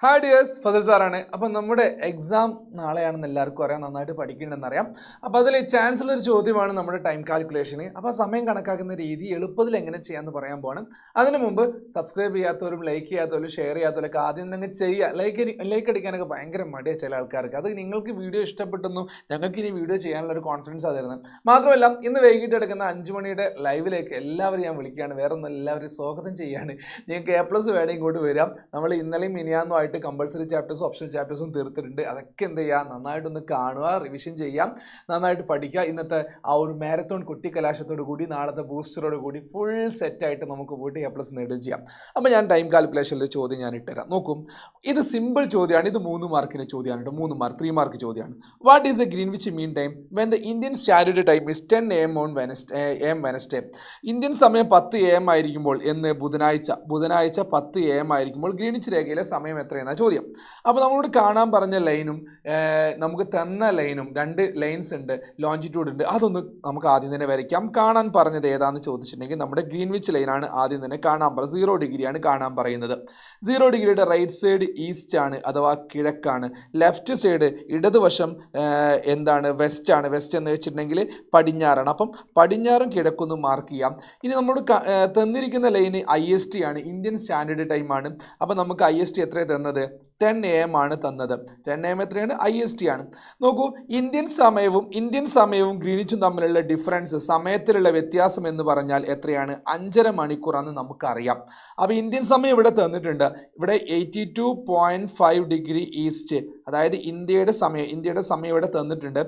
Hi dears, Fasal സാറാണ്. അപ്പം നമ്മുടെ എക്സാം നാളെയാണെന്ന് എല്ലാവർക്കും അറിയാം, നന്നായിട്ട് പഠിക്കേണ്ടെന്നറിയാം. അപ്പോൾ അതിൽ ചാൻസ് ഉള്ളൊരു ചോദ്യമാണ് നമ്മുടെ ടൈം കാൽക്കുലേഷന്. അപ്പോൾ സമയം കണക്കാക്കുന്ന രീതി എളുപ്പത്തിൽ എങ്ങനെ ചെയ്യാമെന്ന് പറയാൻ പോകണം. അതിന് മുമ്പ് സബ്സ്ക്രൈബ് ചെയ്യാത്തവരും ലൈക്ക് ചെയ്യാത്തവരും ഷെയർ ചെയ്യാത്തവരൊക്കെ ആദ്യം തന്നെ ചെയ്യുക. ലൈക്ക് അടിക്കാനൊക്കെ ഭയങ്കര മടിയാണ് ചില ആൾക്കാർക്ക്. അത് നിങ്ങൾക്ക് വീഡിയോ ഇഷ്ടപ്പെട്ടെന്നും ഞങ്ങൾക്ക് ഇനി വീഡിയോ ചെയ്യാനുള്ളൊരു കോൺഫിഡൻസ് തരുന്നത്. മാത്രമല്ല ഇന്ന് വൈകിട്ട് എടുക്കുന്ന 5 മണിയുടെ ലൈവിലേക്ക് എല്ലാവരും ഞാൻ വിളിക്കുകയാണ്. വേറെ ഒന്നും, എല്ലാവരും സ്വാഗതം ചെയ്യുകയാണ്. നിങ്ങൾക്ക് A+ വേണമെങ്കിൽ ഇങ്ങോട്ട് വരാം. നമ്മൾ ഇന്നലെയും മിനിയാന്നും കമ്പൾസറി ചാപ്റ്റേഴ്സും ഓപ്ഷണൽ ചാപ്റ്റേഴ്സും തീർത്തിട്ടുണ്ട്. അതൊക്കെ എന്ത് ചെയ്യുക, നന്നായിട്ടൊന്ന് കാണുക, റിവിഷൻ ചെയ്യാം, നന്നായിട്ട് പഠിക്കുക. ഇന്നത്തെ ആ ഒരു മാരത്തോൺ കുട്ടിക്കലാശത്തോടു കൂടി നാളത്തെ ബൂസ്റ്ററോട് കൂടി ഫുൾ സെറ്റായിട്ട് നമുക്ക് പോയിട്ട് A+ നേടുകയും ചെയ്യാം. അപ്പോൾ ഞാൻ ടൈം കാൽക്കുലേഷനിൽ ചോദ്യം ഞാൻ ഇട്ടുതരാം. നോക്കും, ഇത് സിമ്പിൾ ചോദ്യമാണ്. ഇത് 3 മാർക്കിൻ്റെ ചോദ്യമാണ് കേട്ടോ. 3 മാർക്ക് ചോദ്യമാണ്. What is A Greenwich mean time when the Indian standard time is 10 AM on Wednesday? Indian സമയം 10 AM ആയിരിക്കുമ്പോൾ എന്ന് ബുധനാഴ്ച 10 AM ആയിരിക്കുമ്പോൾ ഗ്രീനിച്ച് രേഖയിലെ സമയം എത്രയെന്ന ചോദ്യം. അപ്പോൾ നമ്മളോട് കാണാൻ പറഞ്ഞ ലൈനും നമുക്ക് തന്ന ലൈനും 2 ലൈൻസ് ഉണ്ട്, ലോഞ്ചിറ്റ്യൂഡ് ഉണ്ട്. അതൊന്ന് നമുക്ക് ആദ്യം തന്നെ വരയ്ക്കാം. കാണാൻ പറഞ്ഞത് ഏതാണെന്ന് ചോദിച്ചിട്ടുണ്ടെങ്കിൽ നമ്മുടെ ഗ്രീൻവിച്ച് ലൈനാണ് ആദ്യം തന്നെ കാണാൻ പറയുന്നത്. 0 ഡിഗ്രിയാണ് കാണാൻ പറയുന്നത്. 0 ഡിഗ്രിയുടെ റൈറ്റ് സൈഡ് ഈസ്റ്റ് ആണ്, അഥവാ കിഴക്കാണ്. ലെഫ്റ്റ് സൈഡ് ഇടതുവശം എന്താണ്, വെസ്റ്റ് ആണ്. വെസ്റ്റ് എന്ന് വെച്ചിട്ടുണ്ടെങ്കിൽ പടിഞ്ഞാറാണ്. അപ്പം പടിഞ്ഞാറും കിഴക്കൊന്ന് മാർക്ക് ചെയ്യാം. ഇനി നമ്മളോട് തന്നിരിക്കുന്ന ലൈന് IST ആണ്, ഇന്ത്യൻ സ്റ്റാൻഡേർഡ് ടൈമാണ്. അപ്പം നമുക്ക് IST എത്രയാണ് തന്നത്? 10 AM ആണ് തന്നത്. 10 AM എത്രയാണ്? IST ആണ്. നോക്കൂ, ഇന്ത്യൻ സമയവും ഗ്രീനിച്ചും തമ്മിലുള്ള ഡിഫറൻസ്, സമയത്തിലുള്ള വ്യത്യാസം എന്ന് പറഞ്ഞാൽ എത്രയാണ്? 5.5 മണിക്കൂറാണെന്ന് നമുക്കറിയാം. അപ്പോൾ ഇന്ത്യൻ സമയം ഇവിടെ തന്നിട്ടുണ്ട്. ഇവിടെ 82.5 ഡിഗ്രി ഈസ്റ്റ്, അതായത് ഇന്ത്യയുടെ സമയം ഇവിടെ തന്നിട്ടുണ്ട്.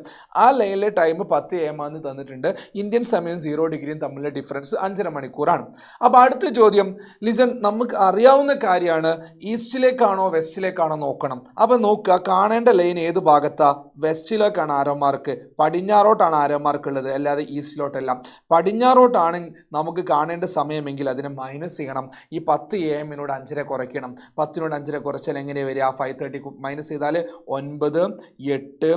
ആ ലൈനിലെ ടൈം 10 AM ആണെന്ന് തന്നിട്ടുണ്ട്. ഇന്ത്യൻ സമയം 0 ഡിഗ്രിയും തമ്മിലുള്ള ഡിഫറൻസ് 5.5 മണിക്കൂറാണ്. അപ്പോൾ അടുത്ത ചോദ്യം, ലിസൺ, നമുക്ക് അറിയാവുന്ന കാര്യമാണ്. ഈസ്റ്റിലേക്കാണോ വെസ്റ്റിലേക്കാണോ നോക്കണം. അപ്പം നോക്കുക, കാണേണ്ട ലൈൻ ഏത് ഭാഗത്താ? വെസ്റ്റിലേക്കാണ് ആരോ മാർക്ക്, പടിഞ്ഞാറോട്ടാണ് ആരോ മാർക്ക് ഉള്ളത്, അല്ലാതെ ഈസ്റ്റിലോട്ടല്ല. പടിഞ്ഞാറോട്ടാണ് നമുക്ക് കാണേണ്ട സമയമെങ്കിൽ അതിനെ മൈനസ് ചെയ്യണം. ഈ 10 AM 5.5 കുറയ്ക്കണം. 10 5.5 കുറച്ചാൽ എങ്ങനെ വരിക? 5:30 മൈനസ് ചെയ്താൽ 9, 8,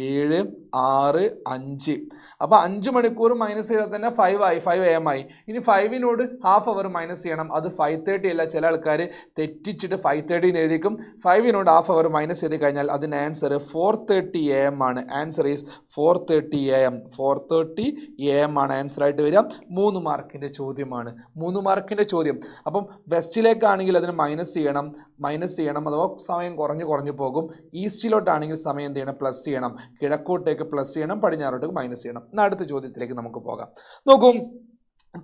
7, 6, 5. അപ്പോൾ 5 മണിക്കൂർ മൈനസ് ചെയ്താൽ തന്നെ 5 AM ആയി. ഇനി 5 ഹാഫ് അവർ മൈനസ് ചെയ്യണം. അത് 5:30 അല്ല. ചില ആൾക്കാർ തെറ്റിച്ചിട്ട് 5:30 എന്ന് എഴുതിക്കും. 5 ഹാഫ് അവർ മൈനസ് ചെയ്ത് കഴിഞ്ഞാൽ അതിന് ആൻസർ 4:30 AM ആണ്. Answer is 4:30 AM. 4:30 AM ആണ് ആൻസർ ആയിട്ട് വരിക. 3 മാർക്കിൻ്റെ ചോദ്യമാണ്. 3 മാർക്കിൻ്റെ ചോദ്യം. അപ്പം വെസ്റ്റിലേക്കാണെങ്കിൽ അതിന് മൈനസ് ചെയ്യണം, അഥവാ സമയം കുറഞ്ഞു പോകും. ഈസ്റ്റിലോട്ടാണെങ്കിൽ സമയം എന്ത് ചെയ്യണം? പ്ലസ് ചെയ്യണം. കിഴക്കോട്ടേക്ക് പ്ലസ് ചെയ്യണം, പടിഞ്ഞാറോട്ടേക്ക് മൈനസ് ചെയ്യണം. അടുത്ത ചോദ്യത്തിലേക്ക് നമുക്ക് പോകാം. നോക്കും,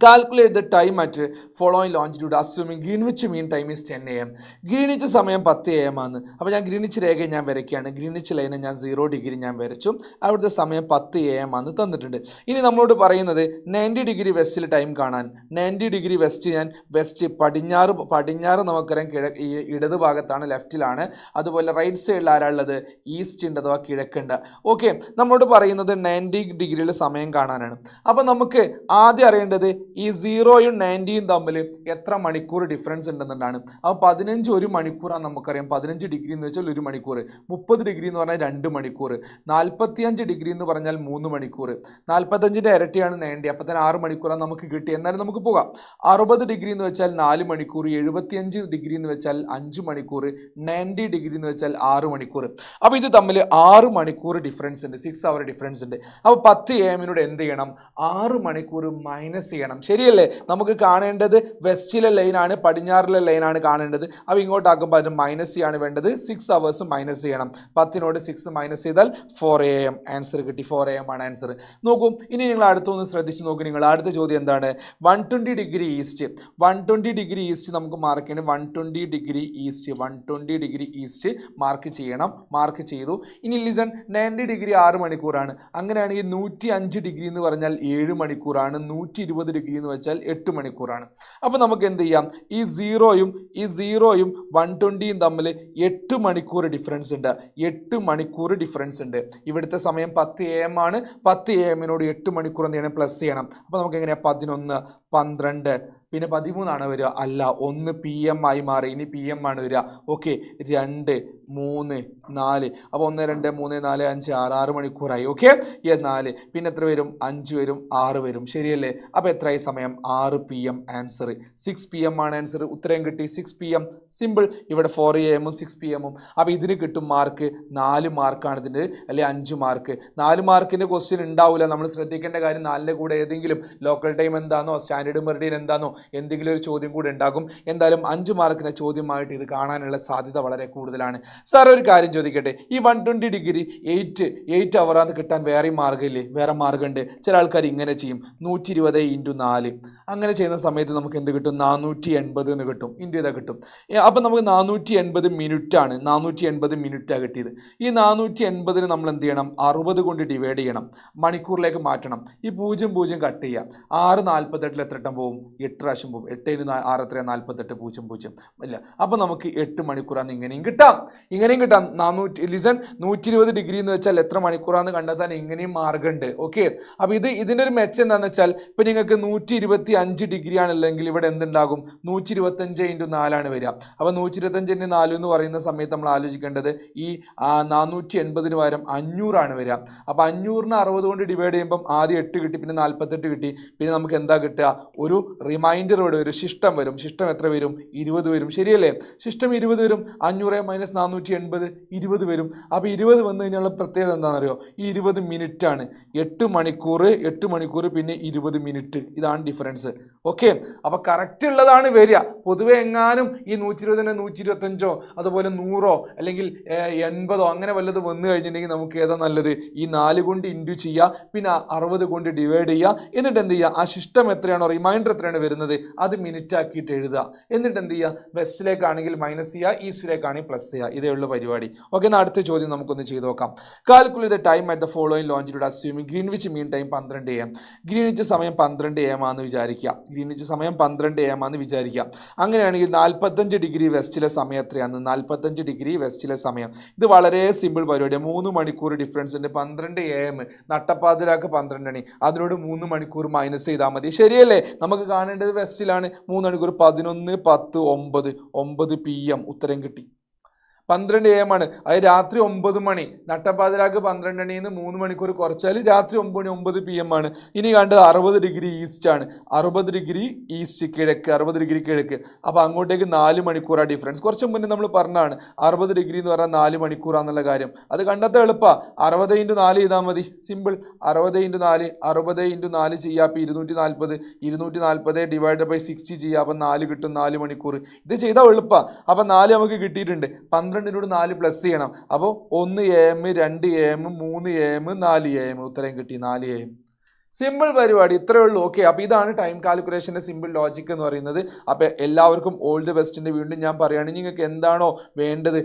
calculate the time at following longitude assuming Greenwich mean time is 10 AM. Greenwich സമയം 10 AM ആണ്. അപ്പോൾ ഞാൻ ഗ്രീനിച്ച് രേഖ ഞാൻ വരയ്ക്കുകയാണ്. ഗ്രീനിച്ച് ലൈന് ഞാൻ 0 ഡിഗ്രി ഞാൻ വരച്ചു. അവിടുത്തെ സമയം 10 AM ആണ് തന്നിട്ടുണ്ട്. ഇനി നമ്മളോട് പറയുന്നത് 90 ഡിഗ്രി വെസ്റ്റിൽ ടൈം കാണാൻ. 90 ഡിഗ്രി വെസ്റ്റ് പടിഞ്ഞാറ് നമുക്കറിയാം, ഇടത് ഭാഗത്താണ്, ലെഫ്റ്റിലാണ്. അതുപോലെ റൈറ്റ് സൈഡിൽ ആരാളുള്ളത്? ഈസ്റ്റ് ഉണ്ട്, അഥവാ കിഴക്കുണ്ട്. ഓക്കെ, നമ്മളോട് പറയുന്നത് 90 ഡിഗ്രിയിൽ സമയം കാണാനാണ്. അപ്പോൾ നമുക്ക് ആദ്യം അറിയേണ്ടത് ഈ 0യും 90യും തമ്മിൽ എത്ര മണിക്കൂർ ഡിഫറൻസ് ഉണ്ടെന്നുള്ളതാണ്. അപ്പോൾ 15 1 മണിക്കൂറാണ് നമുക്കറിയാം. 15 ഡിഗ്രി എന്ന് വെച്ചാൽ 1 മണിക്കൂർ. 30 ഡിഗ്രി എന്ന് പറഞ്ഞാൽ 2 മണിക്കൂർ. 45 ഡിഗ്രി എന്ന് പറഞ്ഞാൽ 3 മണിക്കൂർ. 45ൻ്റെ ഇരട്ടിയാണ് 90. അപ്പോൾ തന്നെ 6 മണിക്കൂറാണ് നമുക്ക് കിട്ടി. എന്നാലും നമുക്ക് പോകാം. 60 ഡിഗ്രി എന്ന് വെച്ചാൽ 4 മണിക്കൂർ. 75 ഡിഗ്രി എന്ന് വെച്ചാൽ 5 മണിക്കൂർ. 90 ഡിഗ്രി എന്ന് വെച്ചാൽ 6 മണിക്കൂർ. അപ്പോൾ ഇത് തമ്മിൽ 6 മണിക്കൂർ ഡിഫറൻസ് ഉണ്ട്. 6 അവർ ഡിഫറൻസ് ഉണ്ട്. അപ്പോൾ 10 AM എന്ത് ചെയ്യണം? 6 മണിക്കൂർ മൈനസ് ചെയ്യണം. ശരിയല്ലേ? നമുക്ക് കാണേണ്ടത് വെസ്റ്റിലെ ലൈനാണ്, പടിഞ്ഞാറിലെ ലൈനാണ് കാണേണ്ടത്. അപ്പോൾ ഇങ്ങോട്ടാക്കുമ്പോൾ അതിന് മൈനസ് ചെയ്യാണ് വേണ്ടത്. 6 hours മൈനസ് ചെയ്യണം. 10 6 മൈനസ് ചെയ്താൽ 4 AM ആൻസർ കിട്ടി. 4 AM ആണ് ആൻസർ. നോക്കൂ, ഇനി നിങ്ങൾ അടുത്തൊന്ന് ശ്രദ്ധിച്ച് നോക്കൂ. നിങ്ങൾ അടുത്ത ചോദ്യം എന്താണ്? 120 ഡിഗ്രി ഈസ്റ്റ്. 120 ഡിഗ്രി ഈസ്റ്റ് നമുക്ക് മാർക്ക് ചെയ്യണം. 120 ഡിഗ്രി ഈസ്റ്റ് മാർക്ക് ചെയ്യണം. മാർക്ക് ചെയ്തു. ഇനി ലിസൺ, 90 ഡിഗ്രി 6 മണിക്കൂറാണ്. അങ്ങനെയാണെങ്കിൽ 105 ഡിഗ്രി എന്ന് പറഞ്ഞാൽ 7 മണിക്കൂറാണ്. 120 ഡിഗ്രി എന്ന് വെച്ചാൽ 8 മണിക്കൂറാണ്. അപ്പോൾ നമുക്ക് എന്ത് ചെയ്യാം? ഈ 0യും 120യും തമ്മിൽ 8 മണിക്കൂർ ഡിഫറൻസ് ഉണ്ട്. 8 മണിക്കൂർ ഡിഫറൻസ് ഉണ്ട്. ഇവിടുത്തെ സമയം 10 AM ആണ്. 10 AM 8 മണിക്കൂർ എന്ത് ചെയ്യണം? പ്ലസ് ചെയ്യണം. അപ്പോൾ നമുക്ക് എങ്ങനെയാണ്? 11, 12, പിന്നെ 13 വരിക, അല്ല 1 PM ആയി മാറി, ഇനി PM ആണ് വരിക. ഓക്കെ, 2 3 4, അപ്പോൾ 1 2 3 4 5 6 6 മണിക്കൂറായി. ഓക്കെ, 4 പിന്നെ എത്ര വരും? 5 വരും, 6 വരും, ശരിയല്ലേ? അപ്പോൾ എത്രയായി സമയം? 6 PM. ആൻസർ 6 PM ആണ് ആൻസർ. ഉത്തരം കിട്ടി 6 PM. സിമ്പിൾ. ഇവിടെ 4 AM 6 PM. അപ്പോൾ ഇതിന് കിട്ടും മാർക്ക് 4 മാർക്കാണ് ഇതിൻ്റെ, അല്ലെ 5 മാർക്ക്. 4 മാർക്കിൻ്റെ ക്വസ്റ്റ്യൻ ഉണ്ടാവില്ല. നമ്മൾ ശ്രദ്ധിക്കേണ്ട കാര്യം 4ൻ്റെ കൂടെ ഏതെങ്കിലും ലോക്കൽ ടൈം എന്താണോ, സ്റ്റാൻഡേർഡ് മെറിഡിയൻ എന്താണോ, എന്തെങ്കിലും ഒരു ചോദ്യം കൂടെ ഉണ്ടാകും. എന്തായാലും 5 മാർക്കിൻ്റെ ചോദ്യമായിട്ട് ഇത് കാണാനുള്ള സാധ്യത വളരെ കൂടുതലാണ്. സാർ ഒരു കാര്യം ചോദിക്കട്ടെ, ഈ 120 ഡിഗ്രി 8 അവറാന്ന് കിട്ടാൻ വേറെ മാർഗ്ഗമില്ലേ? വേറെ മാർഗ്ഗമുണ്ട്. ചില ആൾക്കാർ ഇങ്ങനെ ചെയ്യും, 120 × 4. അങ്ങനെ ചെയ്യുന്ന സമയത്ത് നമുക്ക് എന്ത് കിട്ടും? 480 എന്ന് കിട്ടും. ഇന്ത്യ ഇതാ കിട്ടും. അപ്പം നമുക്ക് 480 മിനിറ്റാണ്, 480 മിനിറ്റാണ് കിട്ടിയത്. ഈ 480 നമ്മൾ എന്ത് ചെയ്യണം? 60 കൊണ്ട് ഡിവൈഡ് ചെയ്യണം, മണിക്കൂറിലേക്ക് മാറ്റണം. ഈ 0 0 കട്ട് ചെയ്യുക. 6 48 എത്ര വട്ടം പോകും? 8 പ്രാവശ്യം പോകും. 8 × 6 എത്ര? 48 0 0 ഇല്ല. അപ്പോൾ നമുക്ക് 8 മണിക്കൂറാണ് ഇങ്ങനെയും കിട്ടാം. 120 ഡിഗ്രി എന്ന് വെച്ചാൽ എത്ര മണിക്കൂറാന്ന് കണ്ടെത്താൻ ഇങ്ങനെയും മാർഗ്ഗമുണ്ട്. ഓക്കെ, അപ്പോൾ ഇതിൻ്റെ ഒരു മെച്ചം എന്താണെന്ന് വെച്ചാൽ, ഇപ്പോൾ നിങ്ങൾക്ക് 125 ഡിഗ്രി ആണല്ലെങ്കിൽ ഇവിടെ എന്തുണ്ടാകും? 125 × 4 വരിക. അപ്പോൾ 125 × 4 എന്ന് പറയുന്ന സമയത്ത് നമ്മൾ ആലോചിക്കേണ്ടത് ഈ 480 പകരം 500 വരിക. അപ്പോൾ 500നെ 60 കൊണ്ട് ഡിവൈഡ് ചെയ്യുമ്പം ആദ്യം 8 കിട്ടി, പിന്നെ 48 കിട്ടി, പിന്നെ നമുക്ക് എന്താ കിട്ടുക? ഒരു റിമൈൻഡർ ഇവിടെ വരും, ശിഷ്ടം വരും. ശിഷ്ടം എത്ര വരും? 20 വരും, ശരിയല്ലേ? ശിഷ്ടം 20 വരും. 500 - 480 20 വരും. അപ്പോൾ 20 വന്നു കഴിഞ്ഞാൽ പ്രത്യേകത എന്താണെന്നറിയോ? ഈ 20 മിനിറ്റാണ്. 8 മണിക്കൂർ പിന്നെ 20 മിനിറ്റ്. ഇതാണ് ഡിഫറൻസ്. ഓക്കെ, അപ്പോൾ കറക്റ്റ് ഉള്ളതാണ് വരിക. പൊതുവെ എങ്ങാനും ഈ 120 125 അതുപോലെ 100 അല്ലെങ്കിൽ 80 അങ്ങനെ വല്ലത് വന്നു കഴിഞ്ഞിട്ടുണ്ടെങ്കിൽ നമുക്ക് ഏതാ നല്ലത്? ഈ 4 കൊണ്ട് ഇൻറ്റു ചെയ്യുക, പിന്നെ 60 കൊണ്ട് ഡിവൈഡ് ചെയ്യുക. എന്നിട്ട് എന്ത് ചെയ്യുക? ആ ശിഷ്ടം എത്രയാണോ, റിമൈൻഡർ എത്രയാണ് വരുന്നത്, അത് മിനിറ്റ് ആക്കിയിട്ട് എഴുതുക. എന്നിട്ട് എന്ത് ചെയ്യുക? വെസ്റ്റിലേക്കാണെങ്കിൽ മൈനസ് ചെയ്യുക, ഈസ്റ്റിലേക്കാണെങ്കിൽ പ്ലസ് ചെയ്യുക. ഇതേ ഉള്ള പരിപാടി. ഓക്കെ, എന്നാൽ അടുത്ത ചോദ്യം നമുക്കൊന്ന് ചെയ്ത് നോക്കാം. Calculate the time at the following longitude assuming Greenwich mean time 12 AM. Greenwich സമയം 12 AM ആണെന്ന് വിചാരിക്കുക. ഗ്രീൻവിച്ച് സമയം 12 AM ആണെന്ന് വിചാരിക്കുക. അങ്ങനെയാണെങ്കിൽ 45 ഡിഗ്രി വെസ്റ്റിലെ സമയം എത്രയാണ്? 45 ഡിഗ്രി വെസ്റ്റിലെ സമയം. ഇത് വളരെ സിമ്പിൾ പരിപാടിയാണ്. 3 മണിക്കൂർ ഡിഫറൻസ് ഉണ്ട്. 12 AM നട്ടപ്പാതിരാക്ക് 12 മണി, അതിനോട് 3 മണിക്കൂർ മൈനസ് ചെയ്താൽ മതി, ശരിയല്ലേ? നമുക്ക് കാണേണ്ടത് വെസ്റ്റിലാണ്. 3 മണിക്കൂർ 11 10 9 PM. ഉത്തരം കിട്ടി. 12 AM ആണ്. അത് രാത്രി 9 മണി. നട്ടപ്പാതിരാക്ക് 12 മണിയിൽ നിന്ന് 3 മണിക്കൂർ കുറച്ചാൽ രാത്രി 9 മണി 9 PM ആണ്. ഇനി കണ്ടത് 60 ഡിഗ്രി ഈസ്റ്റ് ആണ്. 60 ഡിഗ്രി ഈസ്റ്റ് കിഴക്ക്, 60 ഡിഗ്രി കിഴക്ക്. അപ്പോൾ അങ്ങോട്ടേക്ക് 4 മണിക്കൂറാണ് ഡിഫറൻസ്. കുറച്ച് മുന്നേ നമ്മൾ പറഞ്ഞതാണ് 60 ഡിഗ്രി എന്ന് പറഞ്ഞാൽ 4 മണിക്കൂറാന്നുള്ള കാര്യം. അത് കണ്ടെത്താൻ എളുപ്പമാണ്. 60 × 4 ചെയ്താൽ മതി, സിമ്പിൾ. 60 × 4 60 × 4 ചെയ്യുക. അപ്പോൾ 240 240 ഡിവൈഡ് ബൈ 60 ചെയ്യുക. അപ്പം 4 കിട്ടും, 4 മണിക്കൂർ. ഇത് ചെയ്താൽ എളുപ്പമാണ്. അപ്പം 4 നമുക്ക് കിട്ടിയിട്ടുണ്ട്. 12 4 പ്ലസ് ചെയ്യണം. അപ്പോൾ 1 AM 2 AM 3 AM 4 AM. ഉത്തരം കിട്ടി 4 AM. സിമ്പിൾ പരിപാടി, ഇത്രയേ ഉള്ളൂ. ഓക്കെ, അപ്പോൾ ഇതാണ് ടൈം കാൽക്കുലേഷൻ്റെ സിമ്പിൾ ലോജിക് എന്ന് പറയുന്നത്. അപ്പോൾ എല്ലാവർക്കും ഓൾ ദി ബെസ്റ്റിൻ്റെ വീണ്ടും ഞാൻ പറയുകയാണെങ്കിൽ നിങ്ങൾക്ക് എന്താണോ വേണ്ടത്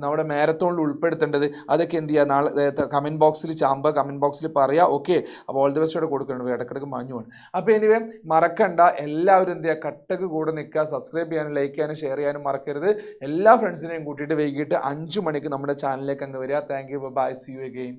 നമ്മുടെ മാരത്തോണിൽ ഉൾപ്പെടുത്തേണ്ടത് അതൊക്കെ എന്ത് ചെയ്യുക? നാളെ കമൻറ്റ് ബോക്സിൽ കമൻറ്റ് ബോക്സിൽ പറയുക. ഓക്കെ, അപ്പോൾ ഓൾ ദി ബെസ്റ്റോടെ കൊടുക്കണം. ഇടക്കിടക്ക് മാഞ്ഞുമാണ്. അപ്പോൾ എനിവേ മറക്കണ്ട, എല്ലാവരും എന്ത് ചെയ്യുക? കട്ടക്ക് കൂടെ നിൽക്കുക. സബ്സ്ക്രൈബ് ചെയ്യാനും ലൈക്ക് ചെയ്യാനും ഷെയർ ചെയ്യാനും മറക്കരുത്. എല്ലാ ഫ്രണ്ട്സിനെയും കൂട്ടിയിട്ട് വൈകിട്ട് 5 മണിക്ക് നമ്മുടെ ചാനലിലേക്ക് അങ്ങ് വരിക. Thank you, bye, see you again.